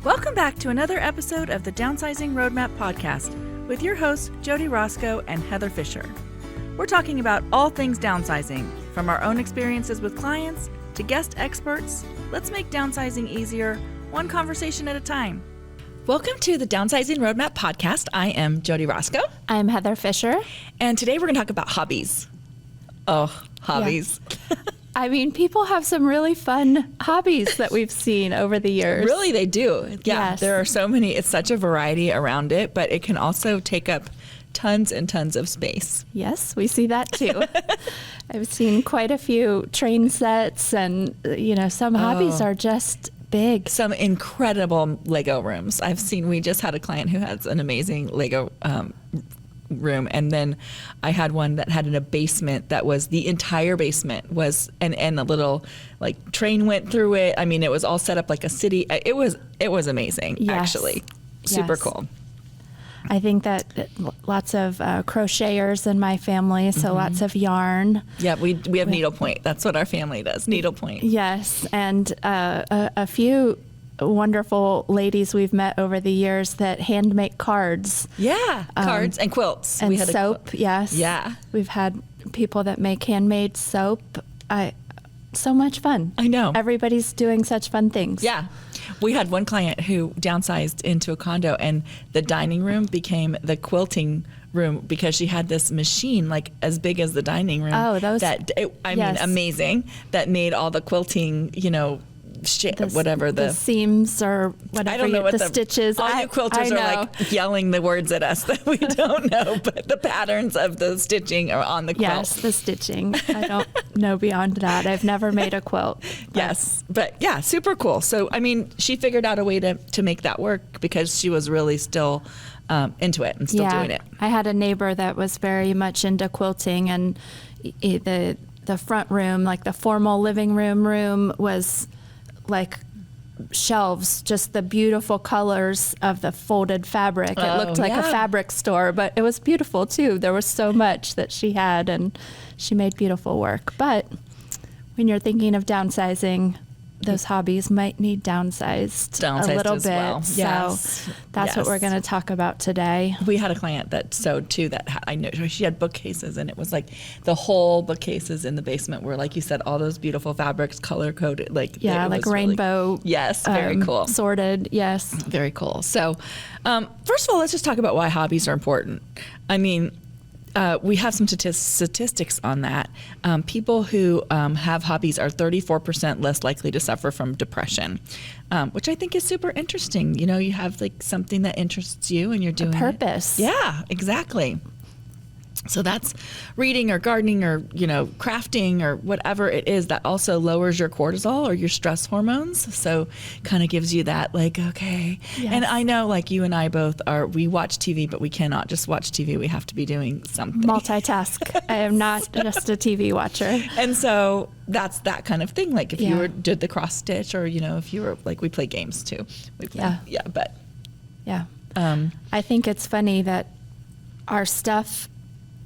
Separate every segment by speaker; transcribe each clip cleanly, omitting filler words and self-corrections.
Speaker 1: Welcome back to another episode of the Downsizing Roadmap Podcast with your hosts, Jody Roscoe and Heather Fisher. We're talking about all things downsizing, from our own experiences with clients to guest experts. Let's make downsizing easier, one conversation at a time. Welcome to the Downsizing Roadmap Podcast. I am Jody Roscoe.
Speaker 2: I'm Heather Fisher.
Speaker 1: And today we're going to talk about hobbies. Oh, hobbies.
Speaker 2: Yeah. I mean, people have some really fun hobbies that we've seen over the years.
Speaker 1: Really, they do. Yeah,
Speaker 2: Yes.
Speaker 1: There are so many. It's such a variety around it, but it can also take up tons and tons of space.
Speaker 2: Yes, we see that too. I've seen quite a few train sets and, some hobbies are just big.
Speaker 1: Some incredible Lego rooms. We just had a client who has an amazing Lego room, and then I had one that had in a basement that was the entire basement was and a little like train went through it. I mean, it was all set up like a city. It was amazing.
Speaker 2: Yes.
Speaker 1: Actually, super
Speaker 2: Yes.
Speaker 1: cool.
Speaker 2: I think that lots of crocheters in my family, so lots of yarn.
Speaker 1: Yeah, we have needlepoint. That's what our family does, needlepoint.
Speaker 2: Yes, and a few wonderful ladies we've met over the years that hand make cards.
Speaker 1: Yeah, cards and quilts.
Speaker 2: And
Speaker 1: we had
Speaker 2: soap, yes.
Speaker 1: Yeah.
Speaker 2: We've had people that make handmade soap. So much fun.
Speaker 1: I know.
Speaker 2: Everybody's doing such fun things.
Speaker 1: Yeah. We had one client who downsized into a condo, and the dining room became the quilting room because she had this machine like as big as the dining room.
Speaker 2: Oh, those.
Speaker 1: Mean, amazing. That made all the quilting,
Speaker 2: the seams or whatever.
Speaker 1: I don't know what the
Speaker 2: stitches.
Speaker 1: All you quilters are like yelling the words at us that we don't know, but the patterns of the stitching are on the quilt.
Speaker 2: Yes, the stitching. I don't know beyond that. I've never made a quilt.
Speaker 1: Yes, but yeah, super cool. So, I mean, she figured out a way to make that work because she was really still into it and still doing it.
Speaker 2: I had a neighbor that was very much into quilting, and the front room, like the formal living room was like shelves, just the beautiful colors of the folded fabric. It looked like a fabric store, but it was beautiful too. There was so much that she had, and she made beautiful work. But when you're thinking of downsizing, those hobbies might need downsized a little bit.
Speaker 1: Well. Yes.
Speaker 2: So that's what we're going to talk about today.
Speaker 1: We had a client that sewed too that I know she had bookcases, and it was like the whole bookcases in the basement were, like you said, all those beautiful fabrics, color coded, like
Speaker 2: rainbow.
Speaker 1: Really, yes, very cool.
Speaker 2: Sorted, yes.
Speaker 1: Very cool. So, first of all, let's just talk about why hobbies are important. I mean, we have some statistics on that. People who have hobbies are 34% less likely to suffer from depression, which I think is super interesting. You have like something that interests you and you're doing
Speaker 2: a purpose.
Speaker 1: Yeah, exactly. So that's reading or gardening or, crafting or whatever it is that also lowers your cortisol or your stress hormones. So kind of gives you that like, okay.
Speaker 2: Yes.
Speaker 1: And I know like you and I both we watch TV, but we cannot just watch TV. We have to be doing something.
Speaker 2: Multitask. I am not just a TV watcher.
Speaker 1: And so that's that kind of thing. Like if you did the cross stitch or, if you were like, we play games too.
Speaker 2: Yeah. I think it's funny that our stuff,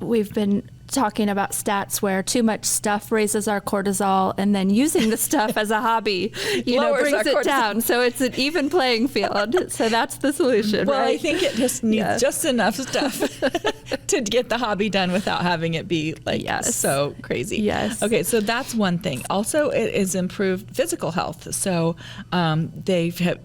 Speaker 2: we've been talking about stats where too much stuff raises our cortisol, and then using the stuff as a hobby, brings it down. So it's an even playing field. So that's the solution.
Speaker 1: Well,
Speaker 2: right?
Speaker 1: I think it just needs just enough stuff to get the hobby done without having it be like so crazy.
Speaker 2: Yes.
Speaker 1: Okay, so that's one thing. Also, it is improved physical health. So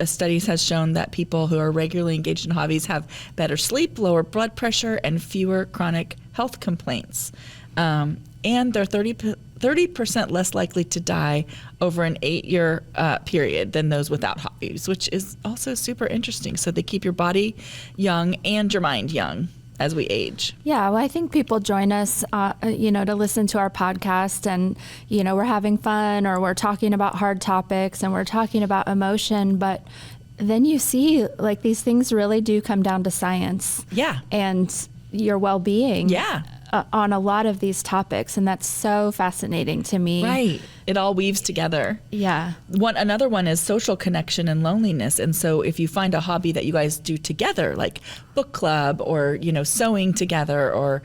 Speaker 1: studies has shown that people who are regularly engaged in hobbies have better sleep, lower blood pressure, and fewer chronic health complaints. And they're 30% less likely to die over an 8-year period than those without hobbies, which is also super interesting. So they keep your body young and your mind young as we age.
Speaker 2: Yeah, well, I think people join us, to listen to our podcast, and, we're having fun, or we're talking about hard topics, and we're talking about emotion, but then you see like these things really do come down to science.
Speaker 1: Yeah.
Speaker 2: And your well-being.
Speaker 1: Yeah.
Speaker 2: On a lot of these topics, and that's so fascinating to me.
Speaker 1: Right. It all weaves together.
Speaker 2: Yeah.
Speaker 1: Another one is social connection and loneliness. And so if you find a hobby that you guys do together, like book club or, sewing together or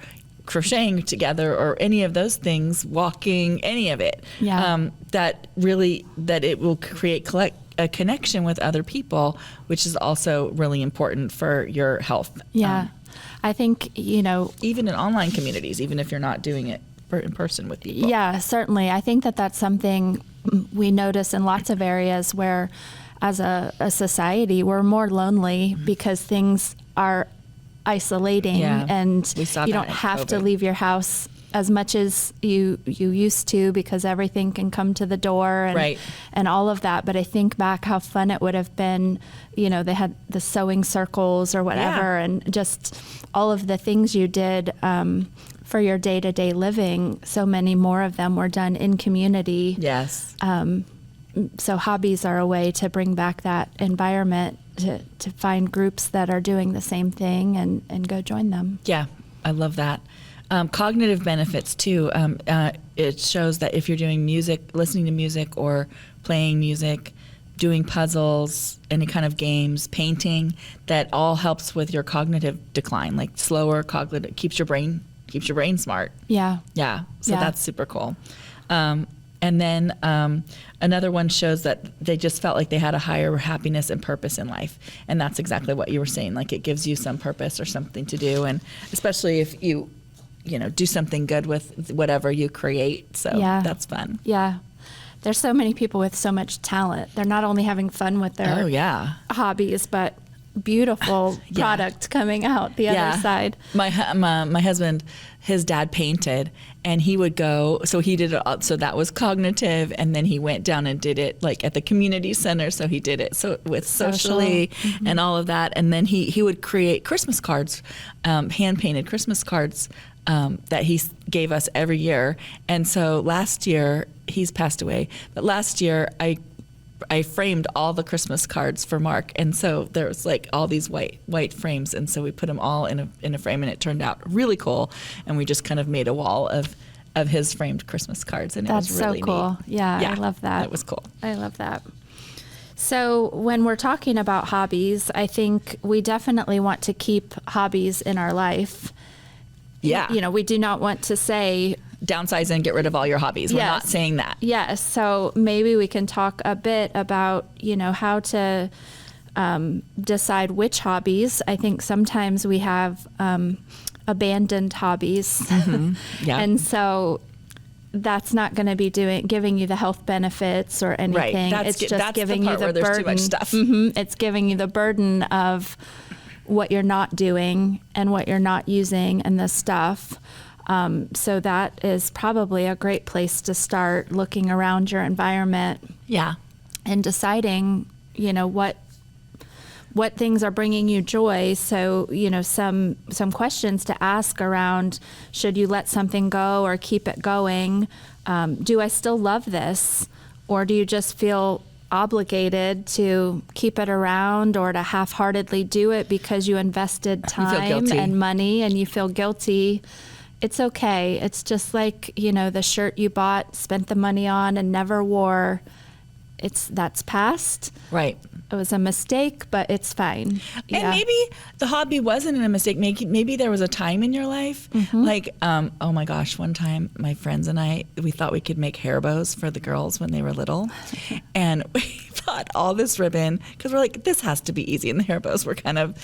Speaker 1: crocheting together or any of those things, walking, any of it, that it will create a connection with other people, which is also really important for your health.
Speaker 2: Yeah. I think,
Speaker 1: Even in online communities, even if you're not doing it in person with people.
Speaker 2: Yeah, certainly. I think that that's something we notice in lots of areas where, as a society, we're more lonely because things are isolating, and you don't have to leave your house as much as you used to because everything can come to the door and all of that. But I think back how fun it would have been, they had the sewing circles or whatever, and just all of the things you did for your day-to-day living. So many more of them were done in community.
Speaker 1: Yes.
Speaker 2: So hobbies are a way to bring back that environment, to find groups that are doing the same thing and go join them.
Speaker 1: Yeah, I love that. Cognitive benefits too. It shows that if you're doing music, listening to music or playing music, doing puzzles, any kind of games, painting, that all helps with your cognitive decline, like slower cognitive, keeps your brain smart.
Speaker 2: Yeah.
Speaker 1: Yeah. So that's super cool. And then another one shows that they just felt like they had a higher happiness and purpose in life. And that's exactly what you were saying. Like, it gives you some purpose or something to do. And especially if you do something good with whatever you create. So that's fun.
Speaker 2: Yeah. There's so many people with so much talent. They're not only having fun with their hobbies, but beautiful product coming out the other side.
Speaker 1: My husband, his dad painted, and he would go, so he did it, so that was cognitive, and then he went down and did it like at the community center, so he did it so with socially and all of that, and then he would create Christmas cards, hand-painted Christmas cards that he gave us every year. And so last year, he's passed away, but last year I framed all the Christmas cards for Mark, and so there was like all these white frames, and so we put them all in a frame, and it turned out really cool. And we just kind of made a wall of his framed Christmas cards, and
Speaker 2: that's
Speaker 1: it was really
Speaker 2: so cool.
Speaker 1: neat.
Speaker 2: Yeah, I love that.
Speaker 1: That was cool.
Speaker 2: I love that. So when we're talking about hobbies, I think we definitely want to keep hobbies in our life.
Speaker 1: Yeah.
Speaker 2: We do not want to say
Speaker 1: downsize and get rid of all your hobbies. We're not saying that.
Speaker 2: Yes. So maybe we can talk a bit about, how to decide which hobbies. I think sometimes we have abandoned hobbies. Yeah. And so that's not going to be giving you the health benefits or anything.
Speaker 1: Right.
Speaker 2: It's just giving you the
Speaker 1: where
Speaker 2: burden.
Speaker 1: There's too much stuff.
Speaker 2: It's giving you the burden of what you're not doing and what you're not using and the stuff. So that is probably a great place to start looking around your environment.
Speaker 1: Yeah.
Speaker 2: And deciding, what things are bringing you joy. So, some questions to ask around, should you let something go or keep it going? Do I still love this? Or do you just feel obligated to keep it around or to half-heartedly do it because you invested time and money and you feel guilty? It's okay. It's just like, the shirt you bought, spent the money on and never wore. That's past.
Speaker 1: Right.
Speaker 2: It was a mistake, but it's fine.
Speaker 1: And maybe the hobby wasn't a mistake. Maybe there was a time in your life, like, oh my gosh, one time my friends and I, we thought we could make hair bows for the girls when they were little. And we bought all this ribbon because we're like, this has to be easy. And the hair bows were kind of,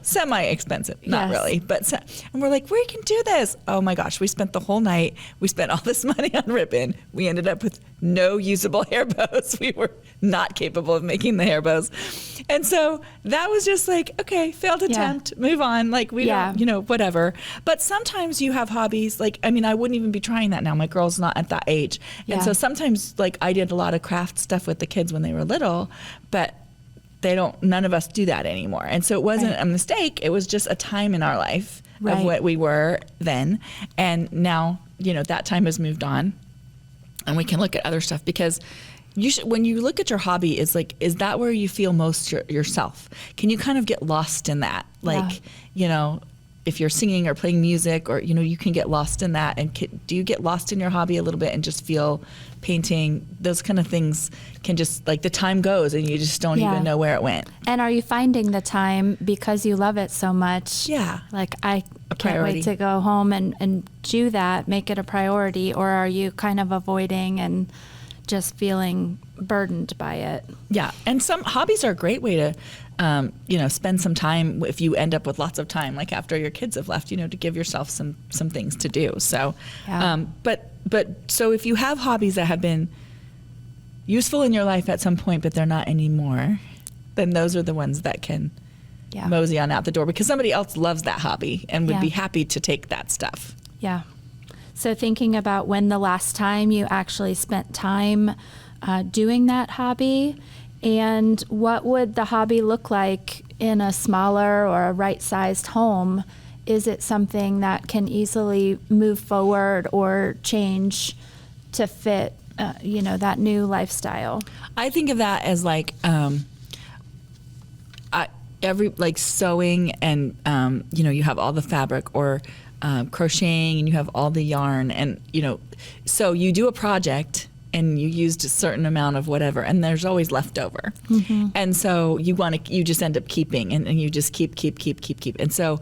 Speaker 1: semi-expensive. Not really. And we're like, we can do this. Oh my gosh, we spent the whole night. We spent all this money on ribbon. We ended up with no usable hair bows. We were not capable of making the hair bows. And so that was just like, okay, failed attempt, move on. Like we don't, whatever. But sometimes you have hobbies, like, I wouldn't even be trying that now. My girl's not at that age. And so sometimes like I did a lot of craft stuff with the kids when they were little, but none of us do that anymore. And so it wasn't a mistake. It was just a time in our life of what we were then. And now, that time has moved on and we can look at other stuff because when you look at your hobby, is that where you feel most yourself? Can you kind of get lost in that? Like, if you're singing or playing music or, you can get lost in that. And do you get lost in your hobby a little bit and just feel painting? Those kind of things can just, like, the time goes and you just don't even know where it went.
Speaker 2: And are you finding the time because you love it so much?
Speaker 1: Yeah.
Speaker 2: Like, I can't wait to go home and do that, make it a priority. Or are you kind of avoiding and just feeling burdened by it.
Speaker 1: Yeah. And some hobbies are a great way to, spend some time if you end up with lots of time, like after your kids have left, to give yourself some things to do. So,
Speaker 2: Yeah.
Speaker 1: so if you have hobbies that have been useful in your life at some point, but they're not anymore, then those are the ones that can mosey on out the door because somebody else loves that hobby and would be happy to take that stuff.
Speaker 2: Yeah. So thinking about when the last time you actually spent time doing that hobby, and what would the hobby look like in a smaller or a right-sized home? Is it something that can easily move forward or change to fit, that new lifestyle?
Speaker 1: I think of that as like sewing and you have all the fabric or crocheting and you have all the yarn and so you do a project and you used a certain amount of whatever and there's always leftover. Mm-hmm. And so you just end up keeping and you just keep. And so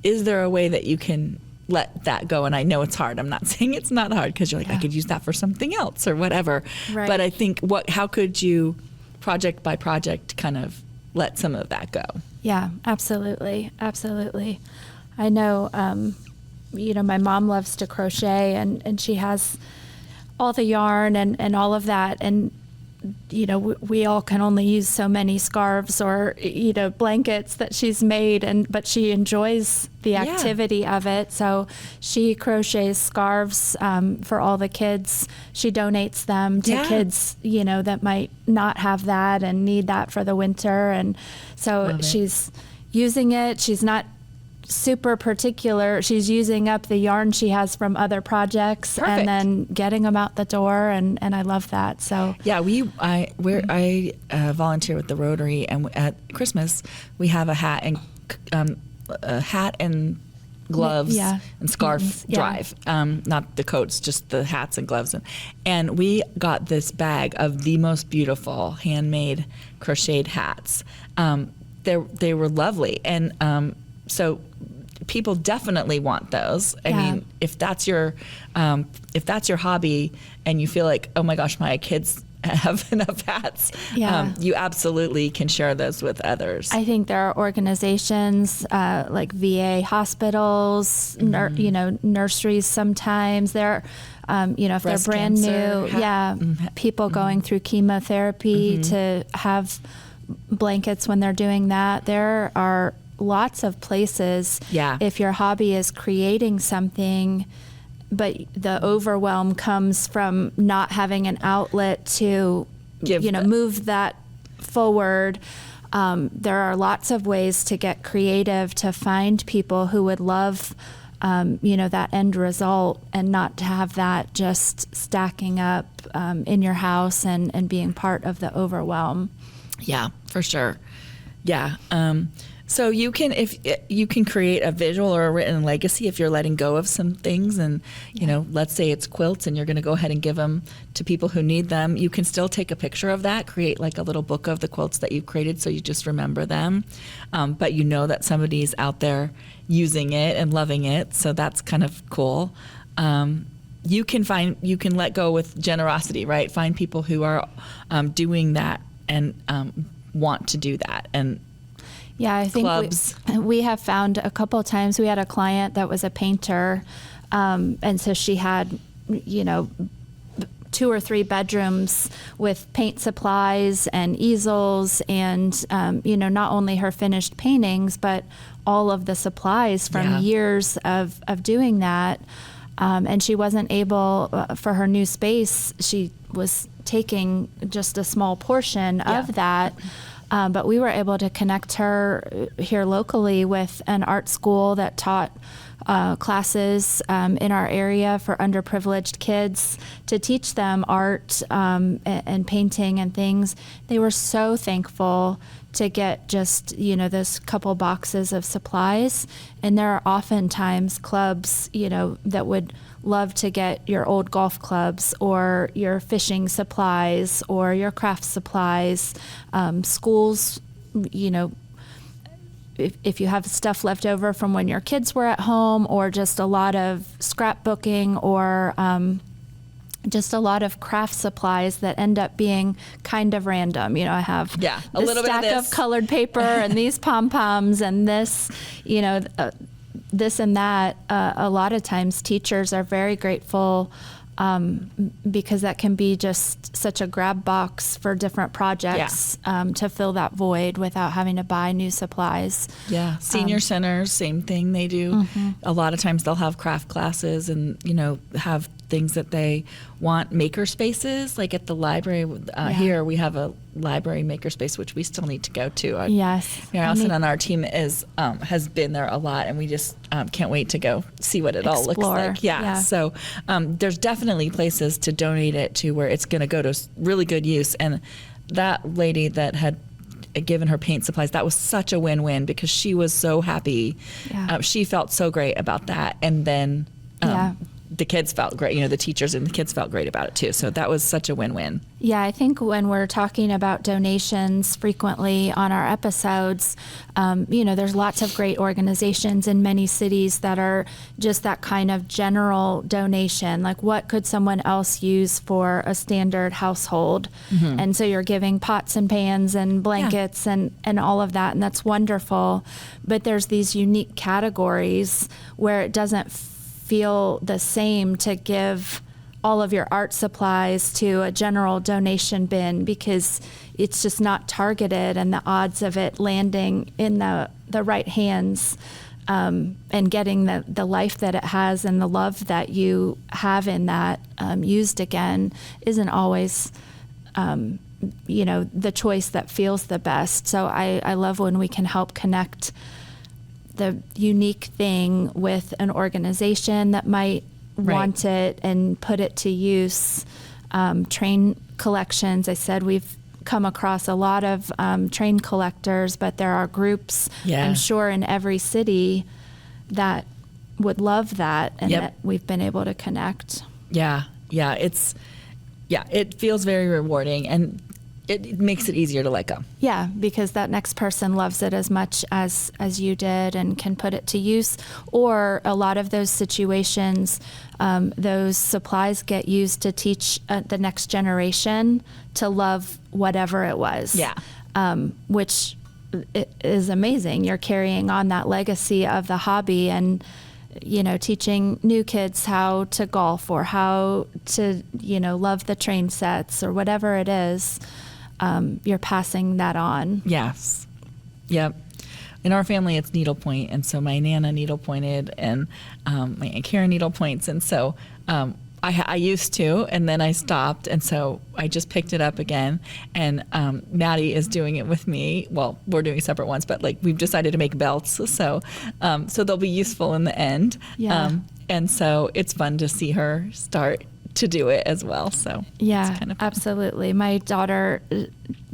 Speaker 1: is there a way that you can let that go? And I know it's hard. I'm not saying it's not hard because you're like, I could use that for something else or whatever. Right. But I think how could you project by project kind of let some of that go?
Speaker 2: Yeah, absolutely. Absolutely. I know, my mom loves to crochet and she has all the yarn and all of that. And, we all can only use so many scarves or, blankets that she's made. But she enjoys the activity of it. So she crochets scarves for all the kids. She donates them to kids, that might not have that and need that for the winter. And so she's using it. She's not super particular. She's using up the yarn she has from other projects. Perfect. And then getting them out the door, and I love that. So
Speaker 1: yeah, I volunteer with the Rotary, and at Christmas we have a hat and gloves and scarf drive. Not the coats, just the hats and gloves. And we got this bag of the most beautiful handmade crocheted hats. They were lovely, and so people definitely want those. I mean, if that's your hobby and you feel like, oh my gosh, my kids have enough hats, you absolutely can share those with others.
Speaker 2: I think there are organizations like VA hospitals, nurseries sometimes. There, if
Speaker 1: Breast
Speaker 2: they're brand
Speaker 1: cancer,
Speaker 2: new, people going through chemotherapy to have blankets when they're doing that. There are lots of places. If your hobby is creating something, but the overwhelm comes from not having an outlet to, move that forward. There are lots of ways to get creative, to find people who would love, that end result and not to have that just stacking up in your house and being part of the overwhelm.
Speaker 1: Yeah, for sure. Yeah. So you can create a visual or a written legacy if you're letting go of some things, and let's say it's quilts and you're going to go ahead and give them to people who need them. You can still take a picture of that, create like a little book of the quilts that you've created, so you just remember them. But that somebody's out there using it and loving it, so that's kind of cool. You can let go with generosity, right? Find people who are doing that and want to do that. And
Speaker 2: I think we have found a couple of times. We had a client that was a painter, and so she had, 2 or 3 bedrooms with paint supplies and easels and, not only her finished paintings, but all of the supplies from years of doing that. And she wasn't able, for her new space, she was taking just a small portion of that. But we were able to connect her here locally with an art school that taught classes in our area for underprivileged kids to teach them art and painting and things. They were so thankful to get just, those couple boxes of supplies. And there are oftentimes clubs, that would love to get your old golf clubs or your fishing supplies or your craft supplies. Schools, if you have stuff left over from when your kids were at home, or just a lot of scrapbooking or just a lot of craft supplies that end up being kind of random. I have
Speaker 1: a
Speaker 2: this
Speaker 1: little
Speaker 2: stack
Speaker 1: bit
Speaker 2: of colored paper and these pom-poms and this, this and that. A lot of times teachers are very grateful because that can be just such a grab box for different projects to fill that void without having to buy new supplies.
Speaker 1: Yeah. Senior centers, same thing they do. A lot of times they'll have craft classes and, have things that they want, maker spaces. Like at the library here, we have a library maker space, which we still need to go to.
Speaker 2: Yes.
Speaker 1: Allison on our team has been there a lot, and we just can't wait to go see what it all looks like. Yeah. So there's definitely places to donate it to where it's going to go to really good use. And that lady that had given her paint supplies, that was such a win-win because she was so happy.
Speaker 2: Yeah.
Speaker 1: She felt so great about that. And then the kids felt great, the teachers and the kids felt great about it too. So that was such a win-win.
Speaker 2: Yeah, I think when we're talking about donations frequently on our episodes, there's lots of great organizations in many cities that are just that kind of general donation. Like what could someone else use for a standard household? And so you're giving pots and pans and blankets and all of that, and that's wonderful. But there's these unique categories where it doesn't feel the same to give all of your art supplies to a general donation bin because it's just not targeted, and the odds of it landing in the right hands and getting the life that it has and the love that you have in that used again isn't always the choice that feels the best. So I love when we can help connect the unique thing with an organization that might want it and put it to use. Train collections, I said we've come across a lot of train collectors, but there are groups, I'm sure, in every city that would love that and that we've been able to connect.
Speaker 1: It feels very rewarding, and it makes it easier to let go.
Speaker 2: Yeah, because that next person loves it as much as you did and can put it to use. Or a lot of those situations, those supplies get used to teach the next generation to love whatever it was. Which is amazing. You're carrying on that legacy of the hobby and teaching new kids how to golf or how to, love the train sets or whatever it is. You're passing that on.
Speaker 1: Yes. Yep. In our family, it's needlepoint, and so my Nana needlepointed, and my Aunt Karen needlepoints, and so I used to, and then I stopped, and so I just picked it up again, and Maddie is doing it with me. Well, we're doing separate ones, but we've decided to make belts, so they'll be useful in the end. And so it's fun to see her start to do it as well. So it's kind of fun.
Speaker 2: Absolutely. My daughter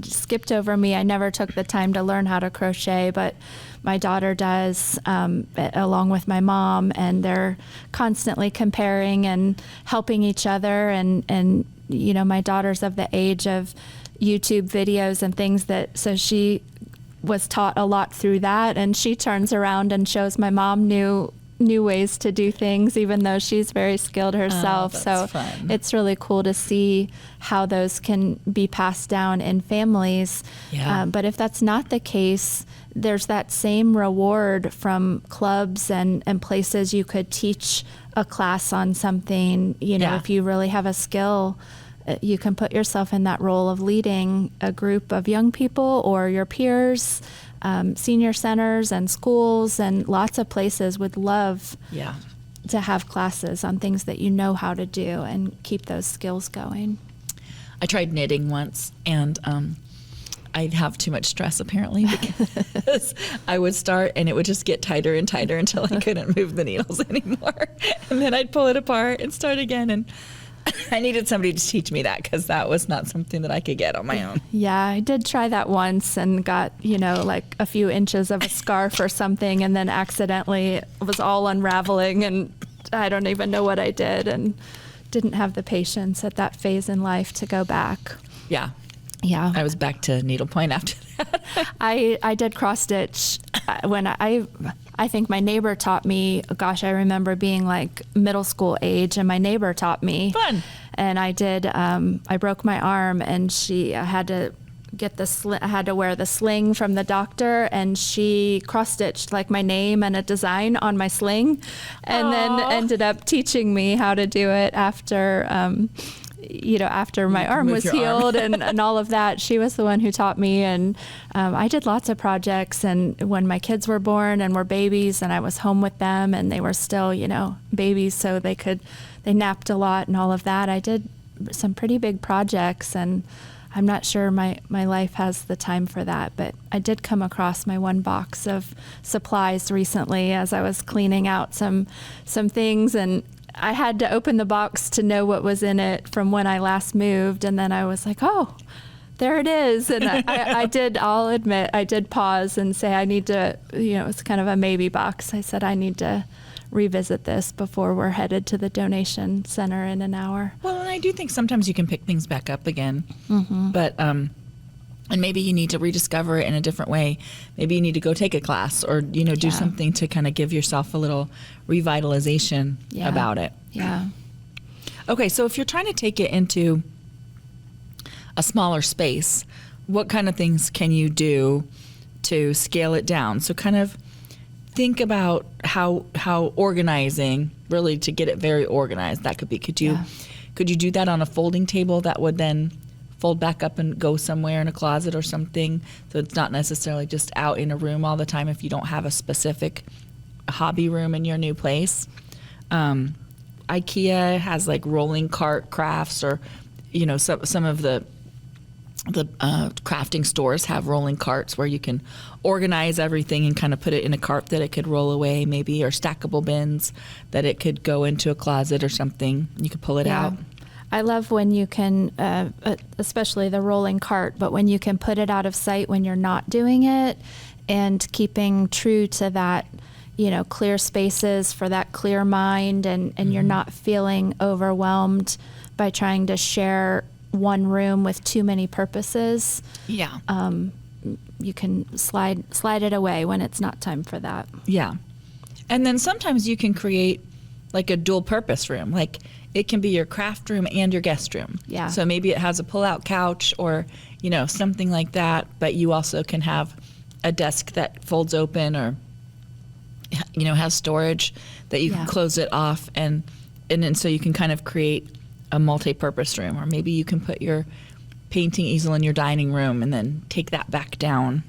Speaker 2: skipped over me. I never took the time to learn how to crochet, but my daughter does, along with my mom, and they're constantly comparing and helping each other. And my daughter's of the age of YouTube videos and things so she was taught a lot through that, and she turns around and shows my mom new ways to do things, even though she's very skilled herself. So
Speaker 1: fun. It's
Speaker 2: really cool to see how those can be passed down in families. But if that's not the case, there's that same reward from clubs and places you could teach a class on something. If you really have a skill, you can put yourself in that role of leading a group of young people or your peers. Senior centers and schools and lots of places would love to have classes on things that you know how to do and keep those skills going.
Speaker 1: I tried knitting once, and I'd have too much stress apparently because I would start and it would just get tighter and tighter until I couldn't move the needles anymore. And then I'd pull it apart and start again, and I needed somebody to teach me that because that was not something that I could get on my own.
Speaker 2: Yeah, I did try that once and got, a few inches of a scarf or something, and then accidentally it was all unraveling, and I don't even know what I did, and didn't have the patience at that phase in life to go back.
Speaker 1: Yeah. I was back to needlepoint after that.
Speaker 2: I did cross stitch when I think my neighbor taught me. Gosh, I remember being like middle school age, and my neighbor taught me.
Speaker 1: Fun.
Speaker 2: and I broke my arm, and I had to I had to wear the sling from the doctor, and she cross-stitched like my name and a design on my sling, and then ended up teaching me how to do it after my arm was healed and all of that. She was the one who taught me, and I did lots of projects. And when my kids were born and were babies, and I was home with them, and they were still, babies, so they napped a lot and all of that, I did some pretty big projects, and I'm not sure my life has the time for that, but I did come across my one box of supplies recently as I was cleaning out some things, and I had to open the box to know what was in it from when I last moved, and then I was like, oh, there it is. And I'll admit, I did pause and say I need to, it's kind of a maybe box. I said I need to revisit this before we're headed to the donation center in an hour.
Speaker 1: Well, and I do think sometimes you can pick things back up again, but and maybe you need to rediscover it in a different way. Maybe you need to go take a class or do something to kind of give yourself a little revitalization about it.
Speaker 2: Yeah.
Speaker 1: Okay, so if you're trying to take it into a smaller space, what kind of things can you do to scale it down? So kind of think about how organizing, really to get it very organized, that could be. Could you do that on a folding table that would then fold back up and go somewhere in a closet or something, so it's not necessarily just out in a room all the time if you don't have a specific hobby room in your new place? IKEA has like rolling cart crafts, or some of the crafting stores have rolling carts where you can organize everything and kind of put it in a cart that it could roll away, maybe, or stackable bins that it could go into a closet or something. You could pull it out.
Speaker 2: I love when you can, especially the rolling cart, but when you can put it out of sight when you're not doing it, and keeping true to that, clear spaces for that clear mind, and you're not feeling overwhelmed by trying to share one room with too many purposes. Yeah. You can slide it away when it's not time for that.
Speaker 1: Yeah. And then sometimes you can create like a dual purpose room. Like it can be your craft room and your guest room. Yeah. So maybe it has a pull-out couch or, something like that, but you also can have a desk that folds open, or, has storage that you can close it off, and then so you can kind of create a multi-purpose room. Or maybe you can put your painting easel in your dining room and then take that back down.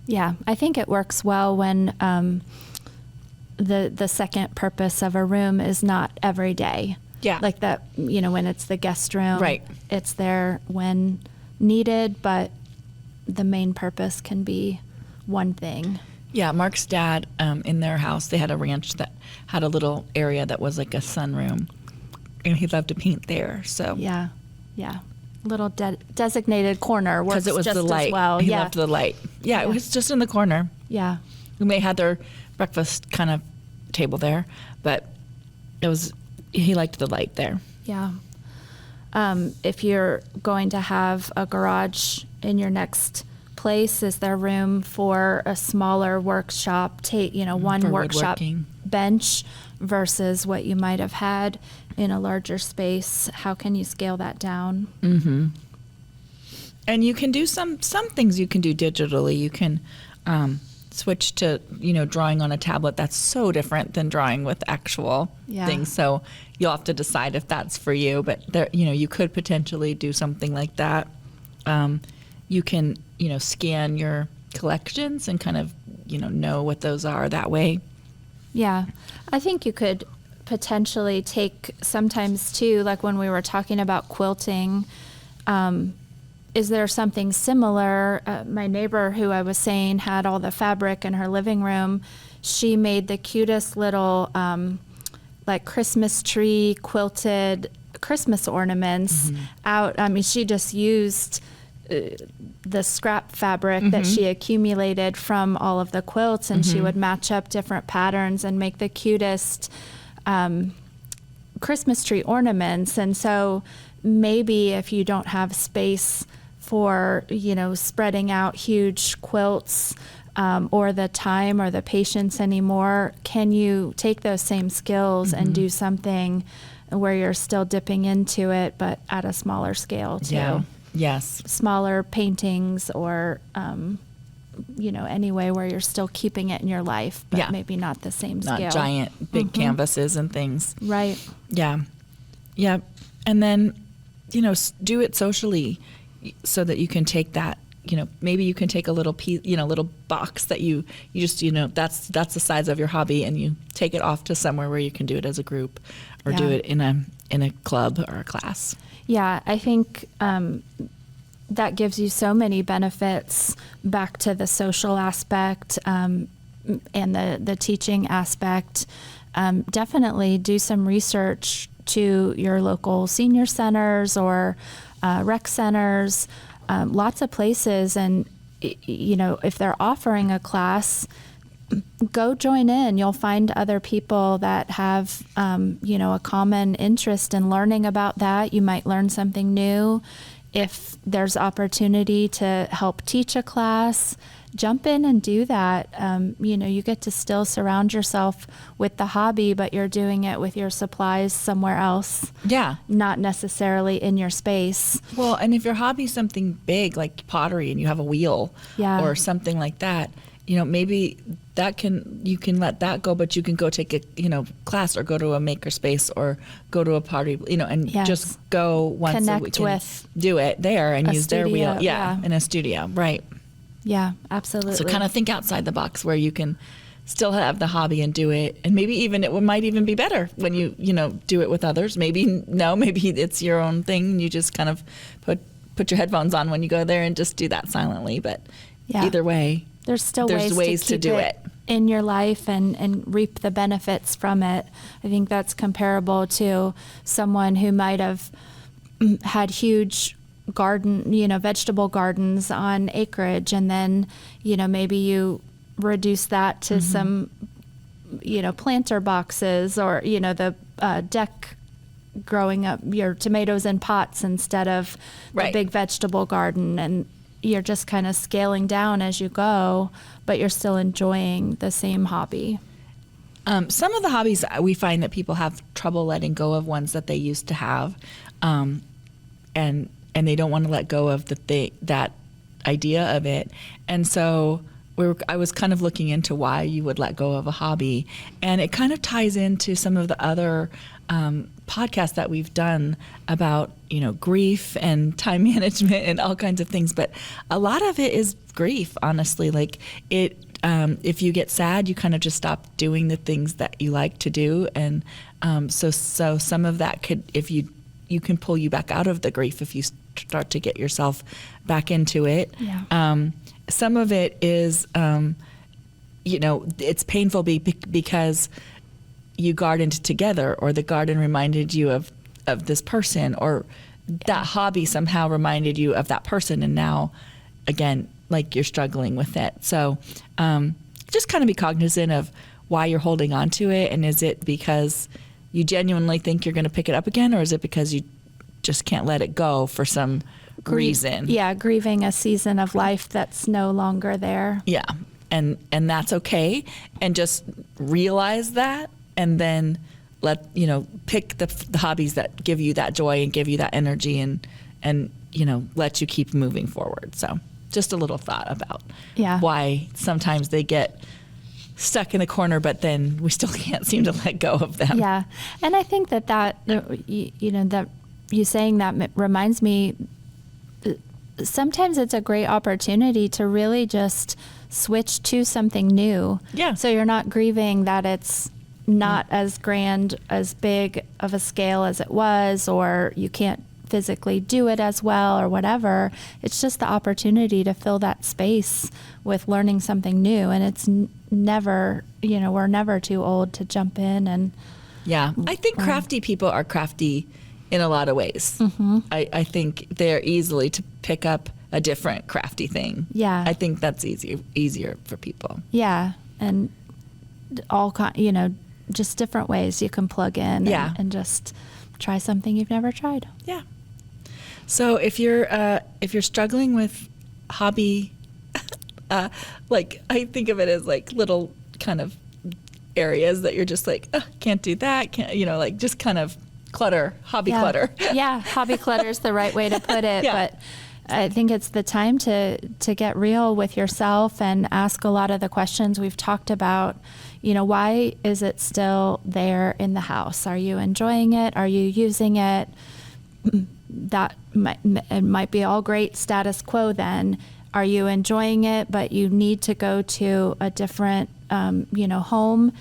Speaker 2: Yeah, I think it works well when the second purpose of a room is not every day. Yeah. Like that, when it's the guest room. Right. It's there when needed, but the main purpose can be one thing.
Speaker 1: Yeah, Mark's dad, in their house, they had a ranch that had a little area that was like a sunroom, and he loved to paint there. So yeah,
Speaker 2: little designated corner works
Speaker 1: because it was
Speaker 2: just
Speaker 1: the light.
Speaker 2: As well.
Speaker 1: He loved the light. Yeah, it was just in the corner.
Speaker 2: Yeah,
Speaker 1: they had their breakfast kind of table there, but he liked the light there.
Speaker 2: Yeah. If you're going to have a garage in your next place, is there room for a smaller workshop, one workshop bench versus what you might have had in a larger space? How can you scale that down?
Speaker 1: Mm-hmm. And you can do some things you can do digitally. You can switch to, drawing on a tablet. That's so different than drawing with actual things. So you'll have to decide if that's for you. But there, you could potentially do something like that. You can, scan your collections and kind of, know what those are that way.
Speaker 2: Yeah. I think you could potentially take sometimes too, like when we were talking about quilting, is there something similar? My neighbor who I was saying had all the fabric in her living room, she made the cutest little like Christmas tree quilted Christmas ornaments out. I mean, she just used the scrap fabric that she accumulated from all of the quilts, and she would match up different patterns and make the cutest Christmas tree ornaments. And so maybe if you don't have space for, spreading out huge quilts or the time or the patience anymore, can you take those same skills and do something where you're still dipping into it, but at a smaller scale too.
Speaker 1: Yeah. Yes.
Speaker 2: Smaller paintings or, any way where you're still keeping it in your life, but maybe not the same
Speaker 1: Not
Speaker 2: scale.
Speaker 1: giant, big canvases and things.
Speaker 2: Right.
Speaker 1: Yeah. Yeah. And then, do it socially so that you can take that, maybe you can take a little piece, little box that you just, that's the size of your hobby, and you take it off to somewhere where you can do it as a group or do it in a club or a class.
Speaker 2: Yeah. I think, that gives you so many benefits back to the social aspect, and the teaching aspect. Definitely do some research to your local senior centers or rec centers, lots of places. And, if they're offering a class, go join in. You'll find other people that have, a common interest in learning about that. You might learn something new. If there's opportunity to help teach a class, jump in and do that. You get to still surround yourself with the hobby, but you're doing it with your supplies somewhere else.
Speaker 1: Yeah.
Speaker 2: Not necessarily in your space.
Speaker 1: Well, and if your hobby is something big like pottery and you have a wheel or something like that, maybe you can let that go, but you can go take a, class or go to a maker space or go to a party, and just go once
Speaker 2: Connect
Speaker 1: a week
Speaker 2: with
Speaker 1: and do it there and use their wheel.
Speaker 2: Yeah.
Speaker 1: In a studio. Right.
Speaker 2: Yeah, absolutely.
Speaker 1: So kind of think outside the box where you can still have the hobby and do it. And maybe even might even be better when you do it with others. Maybe it's your own thing. You just kind of put your headphones on when you go there and just do that silently. But either way,
Speaker 2: there's still
Speaker 1: ways
Speaker 2: to
Speaker 1: to
Speaker 2: keep
Speaker 1: do it
Speaker 2: in your life and reap the benefits from it. I think that's comparable to someone who might have had huge vegetable gardens on acreage, and then, maybe you reduce that to some, planter boxes or, the deck growing up your tomatoes in pots instead of the big vegetable garden. And you're just kind of scaling down as you go, but you're still enjoying the same hobby.
Speaker 1: Some of the hobbies we find that people have trouble letting go of ones that they used to have, and they don't want to let go of that idea of it. And so I was kind of looking into why you would let go of a hobby, and it kind of ties into some of the other podcasts that we've done about grief and time management and all kinds of things. But a lot of it is grief, honestly. Like it, if you get sad, you kind of just stop doing the things that you like to do, and so some of that could, if you can pull you back out of the grief if you start to get yourself back into it.
Speaker 2: Yeah.
Speaker 1: Some of it is, it's painful because you gardened together, or the garden reminded you of this person, or that hobby somehow reminded you of that person, and now, again, like you're struggling with it. So just kind of be cognizant of why you're holding on to it, and is it because you genuinely think you're going to pick it up again, or is it because you just can't let it go for some reason?
Speaker 2: Yeah, grieving a season of life that's no longer there.
Speaker 1: Yeah, and that's okay, and just realize that, and then pick the hobbies that give you that joy and give you that energy, and let you keep moving forward. So just a little thought about why sometimes they get stuck in a corner, but then we still can't seem to let go of them.
Speaker 2: Yeah, and I think that that you saying that reminds me, sometimes it's a great opportunity to really just switch to something new.
Speaker 1: Yeah.
Speaker 2: So you're not grieving that it's not as grand, as big of a scale as it was, or you can't physically do it as well or whatever. It's just the opportunity to fill that space with learning something new. And it's never, we're never too old to jump in and.
Speaker 1: Yeah. I think crafty people are crafty in a lot of ways.
Speaker 2: Mm-hmm.
Speaker 1: I think they're easily to pick up a different crafty thing.
Speaker 2: Yeah.
Speaker 1: I think that's easier for people.
Speaker 2: Yeah. And just different ways you can plug in and just try something you've never tried.
Speaker 1: Yeah. So if you're struggling with hobby, like I think of it as like little kind of areas that you're just like, can't do that, can't, like just kind of hobby
Speaker 2: Yeah.
Speaker 1: clutter.
Speaker 2: Yeah, hobby clutter is the right way to put it.
Speaker 1: Yeah.
Speaker 2: But I think it's the time to get real with yourself and ask a lot of the questions we've talked about. Why is it still there in the house? Are you enjoying it? Are you using it? It might be all great status quo then. Are you enjoying it, but you need to go to a different, home,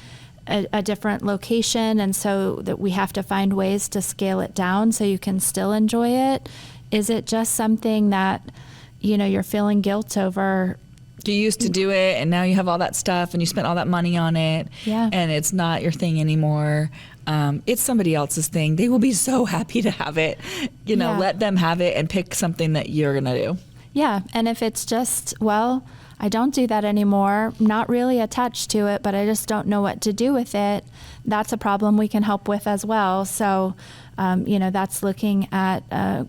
Speaker 2: a different location, and so that we have to find ways to scale it down so you can still enjoy it? Is it just something that, you're feeling guilt over?
Speaker 1: You used to do it, and now you have all that stuff, and you spent all that money on it,
Speaker 2: Yeah.
Speaker 1: and it's not your thing anymore. It's somebody else's thing. They will be so happy to have it.
Speaker 2: Yeah.
Speaker 1: Let them have it and pick something that you're going to do.
Speaker 2: Yeah, and if it's just, I don't do that anymore, not really attached to it, but I just don't know what to do with it, that's a problem we can help with as well. So, that's looking at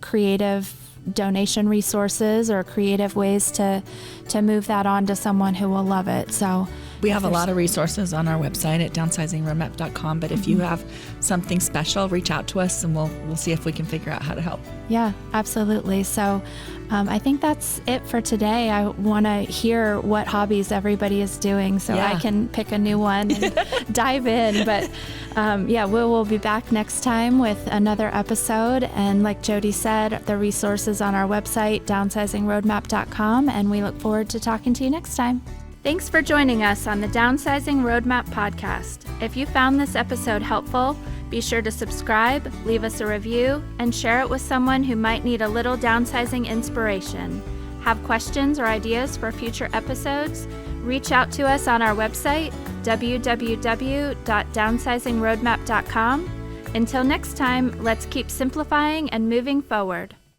Speaker 2: creative donation resources or creative ways to move that on to someone who will love it. So
Speaker 1: we have a lot of resources on our website at downsizingroadmap.com, but if you have something special, reach out to us and we'll see if we can figure out how to help.
Speaker 2: Yeah, absolutely. So I think that's it for today. I want to hear what hobbies everybody is doing so I can pick a new one and dive in. But we'll be back next time with another episode. And like Jody said, the resources on our website, downsizingroadmap.com, and we look forward to talking to you next time. Thanks for joining us on the Downsizing Roadmap Podcast. If you found this episode helpful, be sure to subscribe, leave us a review, and share it with someone who might need a little downsizing inspiration. Have questions or ideas for future episodes? Reach out to us on our website, www.downsizingroadmap.com. Until next time, let's keep simplifying and moving forward.